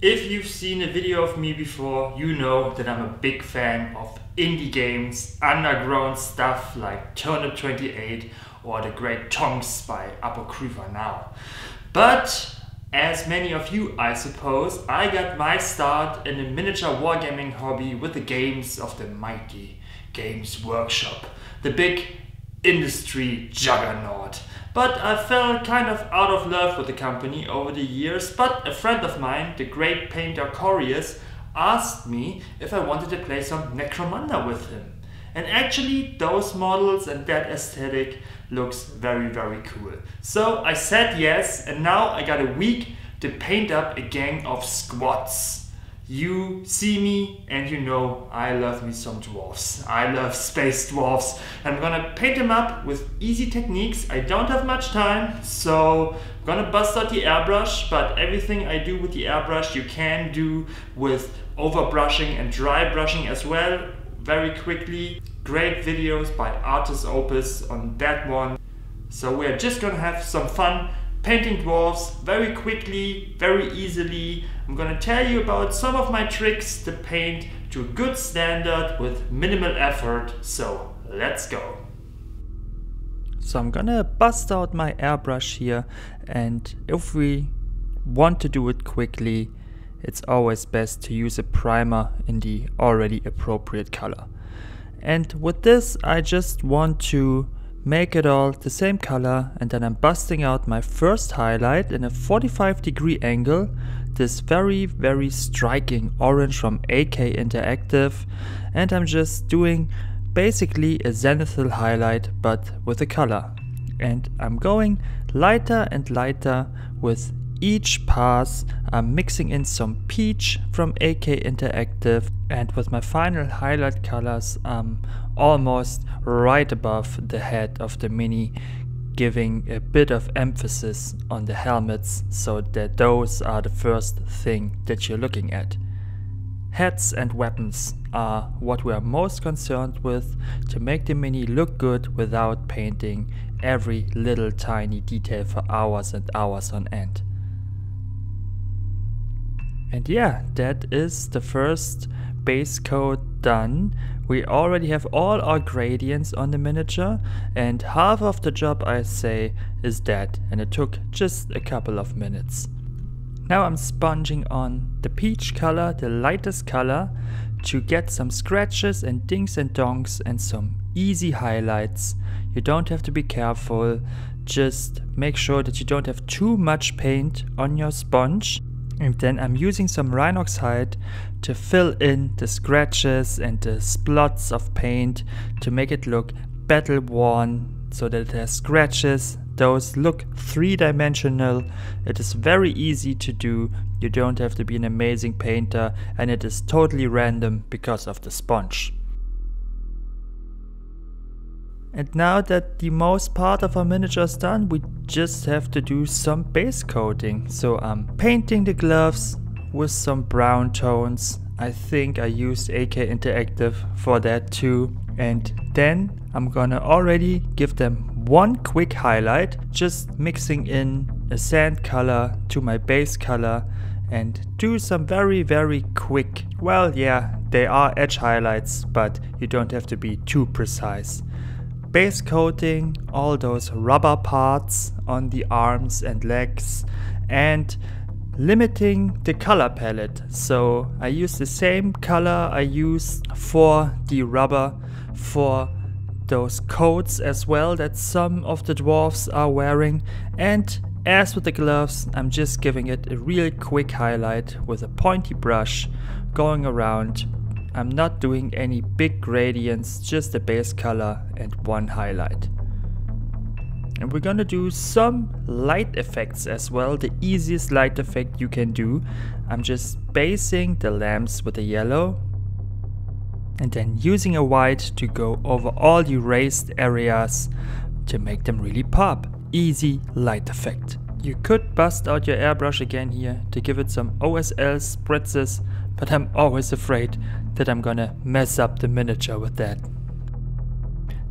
If you've seen a video of me before, you know that I'm a big fan of indie games, underground stuff like Turnip 28 or the Great Tonks by Apocrypha now. But as many of you, I suppose, I got my start in the miniature wargaming hobby with the games of the mighty Games Workshop, the big industry juggernaut. But I fell kind of out of love with the company over the years, but a friend of mine, the great painter Co.rius, asked me if I wanted to play some Necromunda with him. And actually those models and that aesthetic looks very, very cool. So I said yes, and now I got a week to paint up a gang of squads. You see me and you know I love me some dwarfs. I love space dwarfs. I'm gonna paint them up with easy techniques. I don't have much time, so I'm gonna bust out the airbrush, but everything I do with the airbrush you can do with overbrushing and dry brushing as well, very quickly. Great videos by Artis Opus on that one. So we're just gonna have some fun painting dwarfs very quickly, very easily. I'm gonna tell you about some of my tricks to paint to a good standard with minimal effort. So let's go. So I'm gonna bust out my airbrush here, and if we want to do it quickly, it's always best to use a primer in the already appropriate color. And with this I just want to make it all the same color, and then I'm busting out my first highlight in a 45-degree angle, this very, very striking orange from AK Interactive, and I'm just doing basically a zenithal highlight but with a color. And I'm going lighter and lighter with each pass. I'm mixing in some peach from AK Interactive, and with my final highlight colors I'm almost right above the head of the mini, giving a bit of emphasis on the helmets so that those are the first thing that you're looking at. Heads and weapons are what we are most concerned with to make the mini look good without painting every little tiny detail for hours and hours on end. And yeah, that is the first base coat done. We already have all our gradients on the miniature, and half of the job, I say, is that, and it took just a couple of minutes. Now I'm sponging on the peach color, the lightest color, to get some scratches and dings and dongs and some easy highlights. You don't have to be careful, just make sure that you don't have too much paint on your sponge. And then I'm using some Rhinox hide to fill in the scratches and the splots of paint to make it look battle worn, so that it has scratches. Those look three-dimensional. It is very easy to do. You don't have to be an amazing painter, and it is totally random because of the sponge. And now that the most part of our miniature is done, we just have to do some base coating. So I'm painting the gloves with some brown tones. I think I used AK Interactive for that too. And then I'm gonna already give them one quick highlight, just mixing in a sand color to my base color, and do some very, very quick, well, yeah, they are edge highlights, but you don't have to be too precise. Base coating all those rubber parts on the arms and legs, and limiting the color palette. So I use the same color I used for the rubber for those coats as well that some of the dwarfs are wearing, and as with the gloves, I'm just giving it a real quick highlight with a pointy brush going around. I'm not doing any big gradients, just a base color and one highlight. And we're gonna do some light effects as well, the easiest light effect you can do. I'm just basing the lamps with a yellow, and then using a white to go over all the raised areas to make them really pop. Easy light effect. You could bust out your airbrush again here to give it some OSL spritzes, but I'm always afraid that I'm gonna mess up the miniature with that.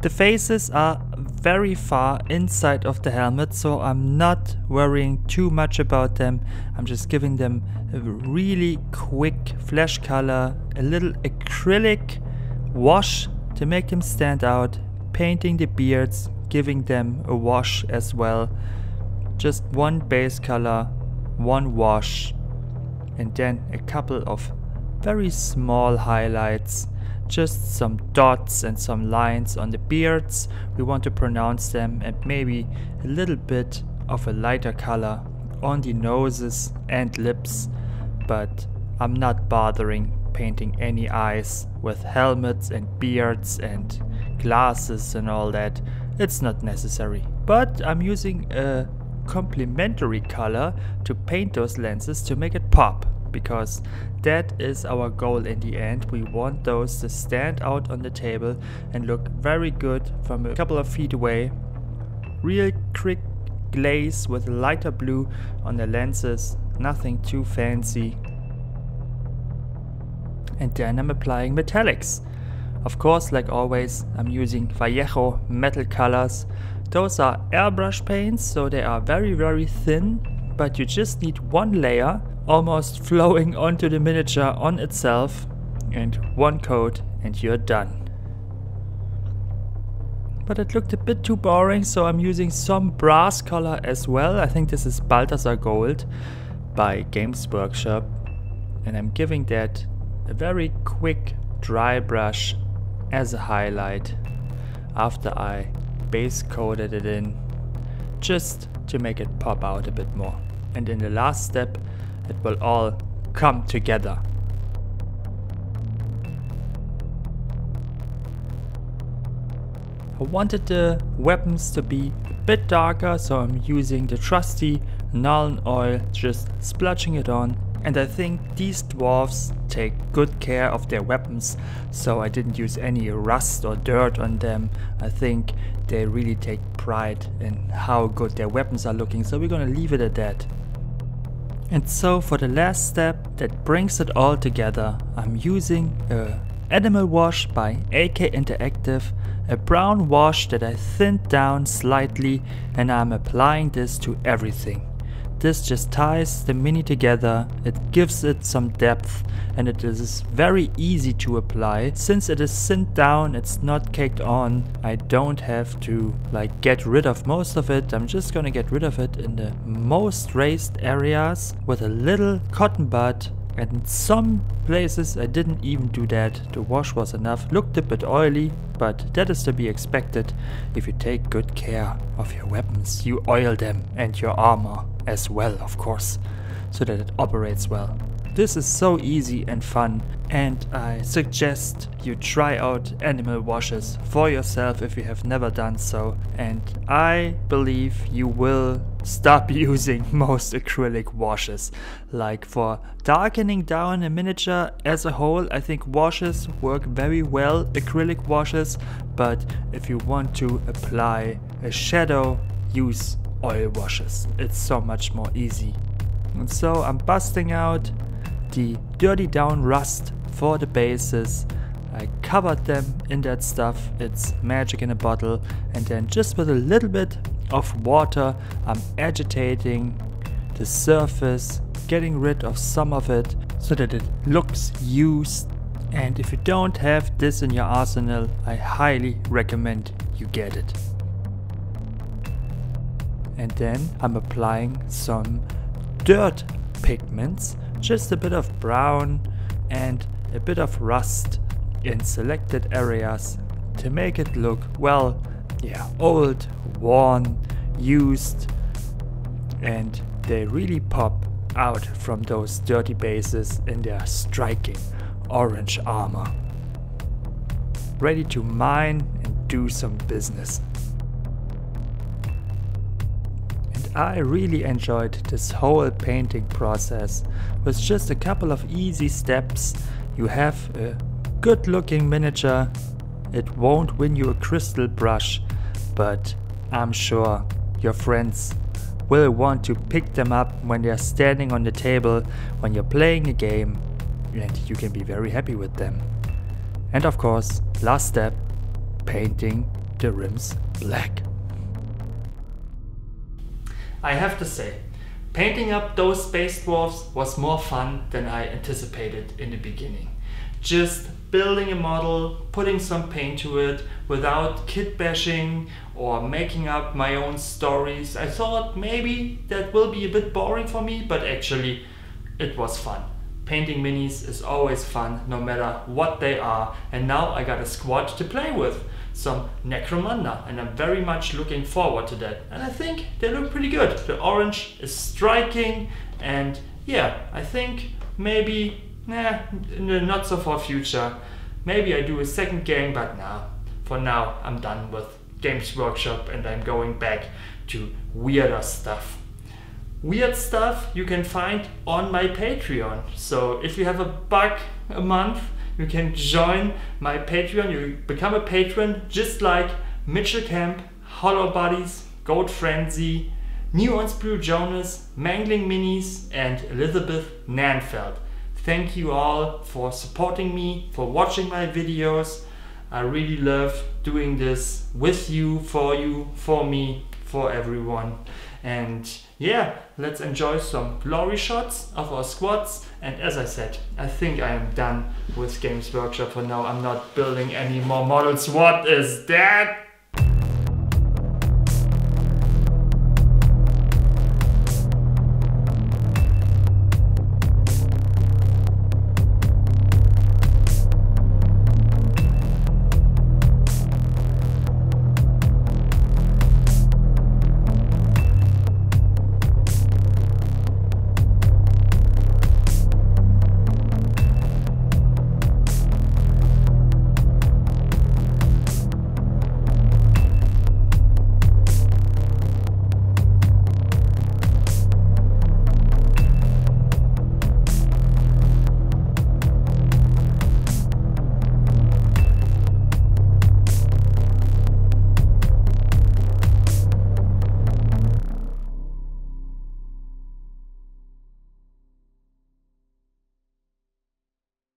The faces are very far inside of the helmet, so I'm not worrying too much about them. I'm just giving them a really quick flesh color, a little acrylic wash to make them stand out, painting the beards, giving them a wash as well. Just one base color, one wash, and then a couple of very small highlights, just some dots and some lines on the beards. We want to pronounce them, and maybe a little bit of a lighter color on the noses and lips, but I'm not bothering painting any eyes with helmets and beards and glasses and all that. It's not necessary, but I'm using a complementary color to paint those lenses to make it pop, because that is our goal in the end. We want those to stand out on the table and look very good from a couple of feet away. Real quick glaze with lighter blue on the lenses, nothing too fancy. And then I'm applying metallics. Of course, like always, I'm using Vallejo metal colors. Those are airbrush paints, so they are very thin, but you just need one layer almost flowing onto the miniature on itself, and one coat and you're done. But it looked a bit too boring, so I'm using some brass color as well. I think this is Balthasar Gold by Games Workshop, and I'm giving that a very quick dry brush as a highlight after I base coated it in, just to make it pop out a bit more. And in the last step it will all come together. I wanted the weapons to be a bit darker, so I'm using the trusty Nuln oil, just splotching it on. And I think these dwarfs take good care of their weapons, so I didn't use any rust or dirt on them. I think they really take pride in how good their weapons are looking, so we're gonna leave it at that. And so for the last step that brings it all together, I'm using a animal wash by AK Interactive, a brown wash that I thinned down slightly, and I'm applying this to everything. This just ties the mini together, it gives it some depth, and it is very easy to apply. Since it is thinned down, it's not caked on, I don't have to get rid of most of it. I'm just gonna get rid of it in the most raised areas with a little cotton bud, and in some places I didn't even do that. The wash was enough. Looked a bit oily, but that is to be expected. If you take good care of your weapons, you oil them, and your armor as well, of course, so that it operates well. This is so easy and fun, and I suggest you try out animal washes for yourself if you have never done so, and I believe you will stop using most acrylic washes. Like for darkening down a miniature as a whole, I think washes work very well, acrylic washes, but if you want to apply a shadow, use oil washes. It's so much more easy. And so I'm busting out the dirty down rust for the bases. I covered them in that stuff, it's magic in a bottle, and then just with a little bit of water I'm agitating the surface, getting rid of some of it so that it looks used. And if you don't have this in your arsenal, I highly recommend you get it. And then I'm applying some dirt pigments, just a bit of brown and a bit of rust in selected areas to make it look, well, yeah, old, worn, used, and they really pop out from those dirty bases in their striking orange armor. Ready to mine and do some business. I really enjoyed this whole painting process. With just a couple of easy steps, you have a good looking miniature. It won't win you a crystal brush, but I'm sure your friends will want to pick them up when they're standing on the table when you're playing a game, and you can be very happy with them. And of course, last step, painting the rims black. I have to say, painting up those space dwarfs was more fun than I anticipated in the beginning. Just building a model, putting some paint to it without kit bashing or making up my own stories. I thought maybe that will be a bit boring for me, but actually it was fun. Painting minis is always fun, no matter what they are, and now I got a squad to play with, some Necromunda, and I'm very much looking forward to that. And I think they look pretty good. The orange is striking, and yeah, I think maybe, in the not so far future, maybe I do a second game, but for now I'm done with Games Workshop and I'm going back to weirder stuff. Weird stuff you can find on my Patreon. So if you have $1 a month, you can join my Patreon. You become a patron just like Mitchell Kemp, Hollow Buddies, Goat Frenzy, Neon Sprue Jonas, Mangling Minis, and Elizabeth Nanfeld. Thank you all for supporting me, for watching my videos. I really love doing this with you, for me, for everyone. And yeah, let's enjoy some glory shots of our squads. And as I said, I think I am done with Games Workshop for now. I'm not building any more models. What is that?